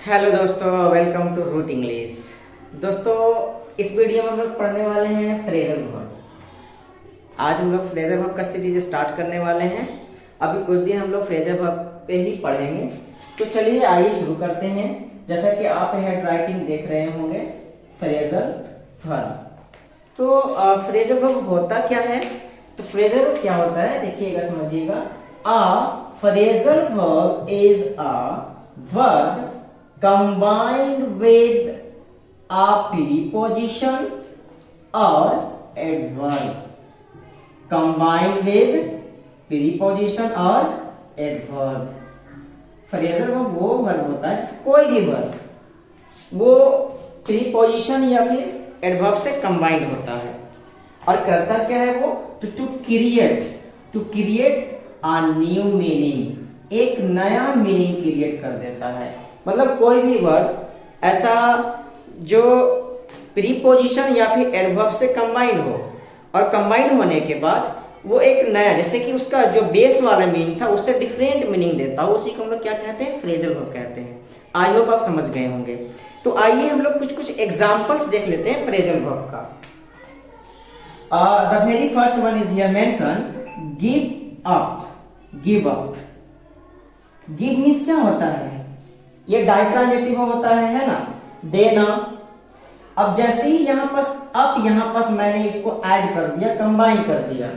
Hello दोस्तों, welcome to root English. दोस्तों, इस वीडियो में हम लोग पढ़ने वाले हैं फ्रेजल वर्ब। आज हम लोग फ्रेजल वर्ब का सीरीज स्टार्ट करने वाले हैं। अभी कुछ दिन हम लोग फ्रेजल वर्ब पे ही पढ़ेंगे। तो चलिए आइए शुरू करते हैं। जैसा कि आप हेड राइटिंग देख रहे होंगे, फ्रेजल वर्ब। तो फ्रेजल वर्ब होता क्या है? तो फ्रेजल वर्ब क्या होता है, देखिएगा, समझिएगा। अ phrasal verb is a verb combined with a preposition or adverb। combined with preposition or adverb। Phrasal verb वो वर्ब होता है, कोई भी वर्ब वो प्रीपोजिशन या फिर एडवर्ब से कंबाइंड होता है और करता क्या है वो, to create a new meaning, एक नया मीनिंग क्रिएट कर देता है। मतलब कोई भी वर्ब ऐसा जो प्रीपोजिशन या फिर एडवर्ब से कंबाइन हो और कंबाइन होने के बाद वो एक नया, जैसे कि उसका जो बेस वाला मीनिंग था उससे डिफरेंट मीनिंग देता हो, उसी को हम लोग क्या कहते हैं, फ्रेजल वर्ब कहते हैं। आई होप आप समझ गए होंगे। तो आइए हम लोग कुछ एग्जांपल्स देख लेते हैं फ्रेजल वर्ब का। The very first one is here mention, give up. Give up, give means क्या होता है, ये डाइट्रांजिटिव होता है ना, देना। अब जैसे ही यहाँ पास मैंने इसको ऐड कर दिया, कंबाइन कर दिया,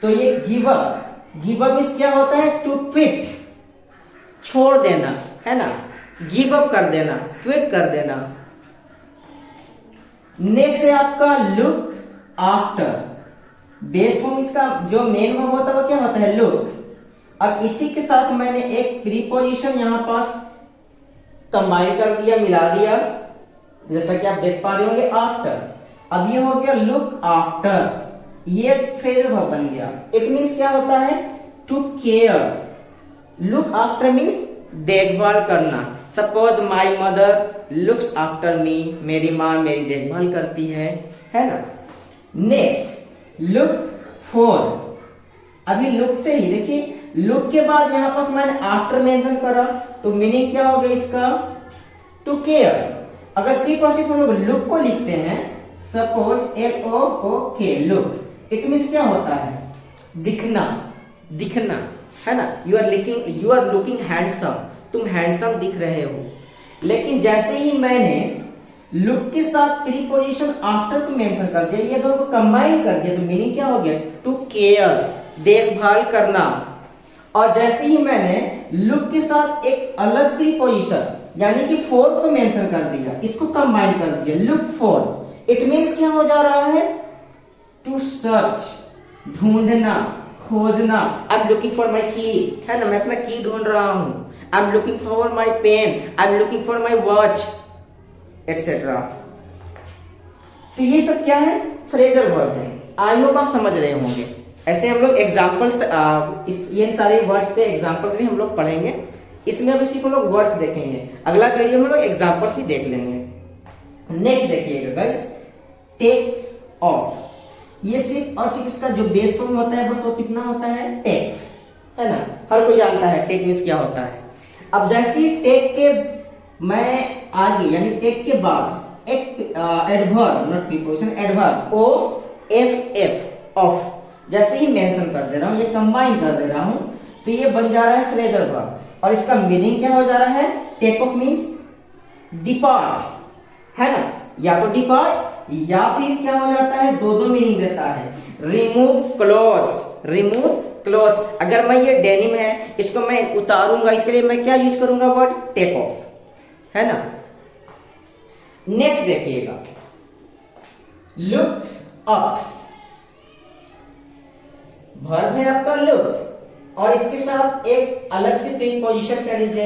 तो ये give up. Give up means क्या होता है, टू क्विट, छोड़ देना, है ना, गिव अप कर देना, क्विट कर देना। नेक्स्ट है आपका लुक आफ्टर। बेस फॉर्म इसका जो मेन वर्ब होता है वो क्या होता है, लुक। अब इसी के साथ मैंने एक प्रीपोजिशन यहां पास कंबाइन कर दिया, मिला दिया, जैसा कि आप देख पा रहे होंगे, आफ्टर। अब ये हो गया लुक आफ्टर, ये फ्रेजल वर्ब बन गया। इट मींस क्या होता है, to care. Look after means देखभाल करना। Suppose my mother looks after me, मेरी माँ मेरी देखभाल करती है ना। Next look for. अभी लुक से ही देखिए, लुक के बाद यहां पास मैंने आफ्टर मेंशन करा, तो मीनिंग क्या हो गया इसका, टू केयर। अगर सिर्फ और सिर्फ हम लोग लुक को लिखते हैं, suppose LOOK, look, it means क्या होता है, दिखना, दिखना, है ना। यू आर लुकिंग हैंडसम, तुम हैंडसम दिख रहे हो। लेकिन जैसे ही मैंने लुक के साथ प्रीपोजिशन आफ्टर को मेंशन कर दिया, ये दोनों को कंबाइन कर दिया, तो मीनिंग क्या हो गया, टू केयर, देखभाल करना। और जैसे ही मैंने लुक के साथ एक अलग प्रीपोजिशन यानी कि फॉर को मेंशन कर दिया, इसको कंबाइन कर दिया, लुक फॉर, इट मींस क्या हो जा रहा है, टू सर्च, ढूंढना, खोजना। I am looking for my key, है ना, मैं अपना की ढूंढ रहा हूं। I am looking for my pen, I am looking for my watch, etcetera. तो ये सब क्या है, फ्रेजल वर्ब है। आई होप आप समझ रहे होंगे। ऐसे हम लोग एग्जाम्पल्स, ये सारे वर्ड्स पे एग्जाम्पल्स भी हम लोग पढ़ेंगे। इसमें अब सिर्फ हम लोग वर्ड्स देखेंगे, अगला वीडियो में हम लोग एग्जाम्पल्स भी देख लेंगे। नेक्स्ट देखिएगा गाइस, टेक ऑफ। ये सिर्फ और सिर्फ इसका जो बेस फॉर्म होता है, बस वो कितना होता है, टेक, है ना। हर कोई जानता है टेक मींस क्या होता है। अब जैसे ही टेक के मैं आगे यानी टेक के बाद एक adverb, not preposition, adverb, OFF, of, जैसे ही मेंशन कर दे रहा हूं, ये कंबाइन कर दे रहा हूं, तो ये बन जा रहा है फ्रेजल वर्ब। और इसका मीनिंग क्या हो जा रहा है, टेक ऑफ मींस डिपार्ट, है ना, या तो डिपार्ट या फिर क्या हो जाता है, दो मीनिंग देता है, रिमूव क्लोथ्स, रिमूव क्लोथ्स। अगर मैं ये डेनिम है, इसको मैं उतारूंगा, इसके लिए मैं क्या यूज करूंगा, वर्ड टेक ऑफ, है ना। नेक्स्ट देखिएगा, लुक अप। वर्ब है आपका लुक और इसके साथ एक अलग से प्रीपोजिशन कह लीजिए,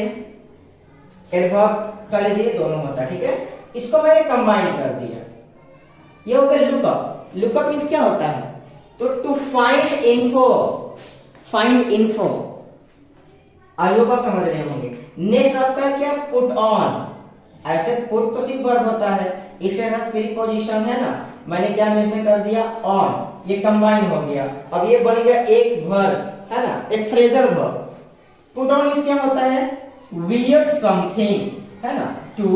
एडवर्ब कह लीजिए, दोनों होता है, ठीक है। इसको मैंने कंबाइन कर दिया, ये हो गया look up. Look up means क्या होता है, तो to find info, find info. I hope आप समझ रहे होंगे। नेक्स्ट आपका क्या, पुट ऑन। ऐसे पुट तो सिर्फ वर्ब होता है, इसके साथ प्रीपोजिशन है ना, मैंने क्या मेंशन कर दिया, ऑन, ये कंबाइन हो गया। अब ये बन गया एक वर्ब, है ना, एक phrasal verb. Put on means क्या होता है, वियर समथिंग, है ना, टू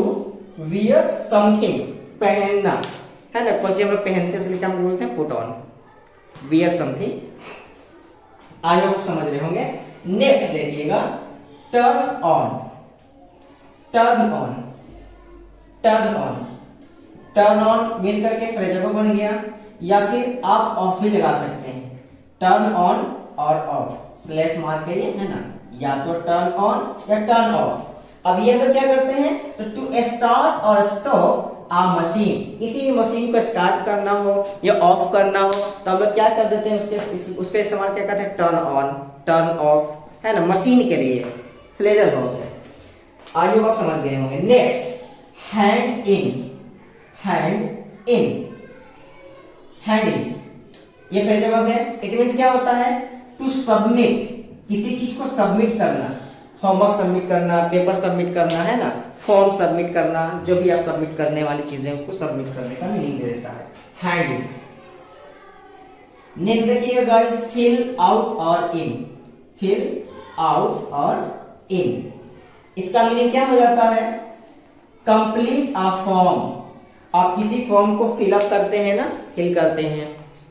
वियर समथिंग, पहनना, है ना, कुछ हम लोग पहनते हैं क्या हम बोलते हैं, put on, wear something. I hope समझ रहे होंगे। नेक्स्ट देखिएगा, turn on, turn on, turn on, turn on मिलकर के फ्रेजर बन गया, या फिर आप ऑफ भी लगा सकते हैं, टर्न ऑन और ऑफ, स्लैश मार के ये, है ना, या तो टर्न ऑन या टर्न ऑफ। अब ये लोग क्या करते हैं, तो टू स्टार्ट और स्टॉप आ मशीन, किसी भी मशीन को स्टार्ट करना हो या ऑफ करना हो तो हम लोग क्या कर देते हैं, उसके इस्तेमाल क्या करते हैं, टर्न ऑन, टर्न ऑफ, है ना, मशीन के लिए फ्रेजल वर्ब है। आइए आप समझ गए होंगे। Next, hand in, hand in, hand in, ये फ्रेजल वर्ब है। इट मींस क्या होता है, टू सबमिट, किसी चीज को सबमिट करना, होमवर्क सबमिट करना, पेपर सबमिट करना, है ना, फॉर्म सबमिट करना, जो भी आप सबमिट करने वाली चीजें उसको सबमिट करने का मीनिंग दे देता है, हैंड इन। नेक्स्ट देखिएगा गाइस, फिल आउट और इन, फिल आउट और इन, इसका मीनिंग क्या हो जाता है, कंप्लीट अ फॉर्म, आप किसी फॉर्म को फिल अप करते हैं ना, फिल करते हैं,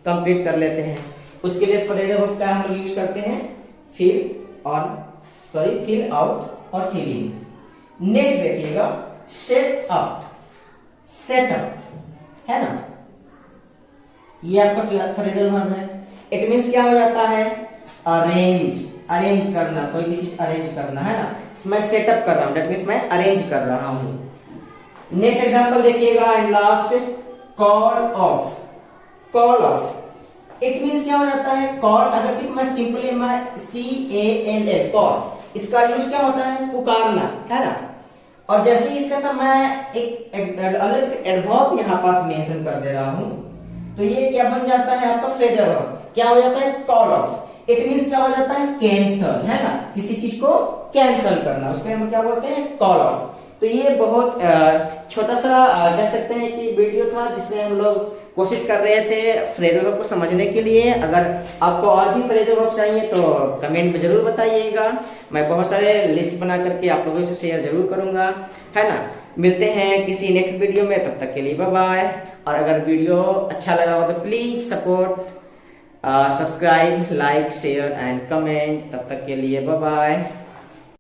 कंप्लीट कर लेते हैं, उसके लिए फ्रेजल वर्ब का हम यूज करते हैं, fill on, sorry fill out और फिल इन। नेक्स्ट देखिएगा, सेट अप, सेट अप, है ना, ये आपका फ्रेजल वर्ब है। इट मींस क्या हो जाता है, अरेंज, अरेंज करना, कोई भी चीज अरेंज करना, है ना, मैं सेटअप कर रहा हूं, दैट मींस मैं अरेंज कर रहा हूं। नेक्स्ट एग्जांपल देखिएगा and last, call of, call of, it means क्या हो जाता है, कॉल, अगर सिर्फ मैं सिंपली मैं CALL कॉल, इसका यूज क्या होता है, पुकारना, है ना, और जैसे ही इसका था मैं एक अलग से एडवर्ब यहां पास मेंशन कर दे रहा हूं, तो ये क्या बन जाता है आपका फ्रेजल वर्ब, क्या हो जाता है, कॉल ऑफ। इट मींस क्या हो जाता है, कैंसल, है ना, किसी चीज को कैंसल करना, उसको हम क्या बोलते हैं, कॉल ऑफ। तो ये बहुत छोटा सा कह सकते हैं कि वीडियो था जिसमें हम लोग कोशिश कर रहे थे फ्रेजल वर्ब को समझने के लिए। अगर आपको और भी फ्रेजल वर्ब चाहिए तो कमेंट में जरूर बताइएगा, मैं बहुत सारे लिस्ट बना करके आप लोगों से शेयर जरूर करूंगा, है ना। मिलते हैं किसी नेक्स्ट वीडियो में, तब तक के लिए बाय बाय। और अगर वीडियो अच्छा लगा हो तो please support, subscribe, like, share and comment. तब तक के लिए बाय बाय।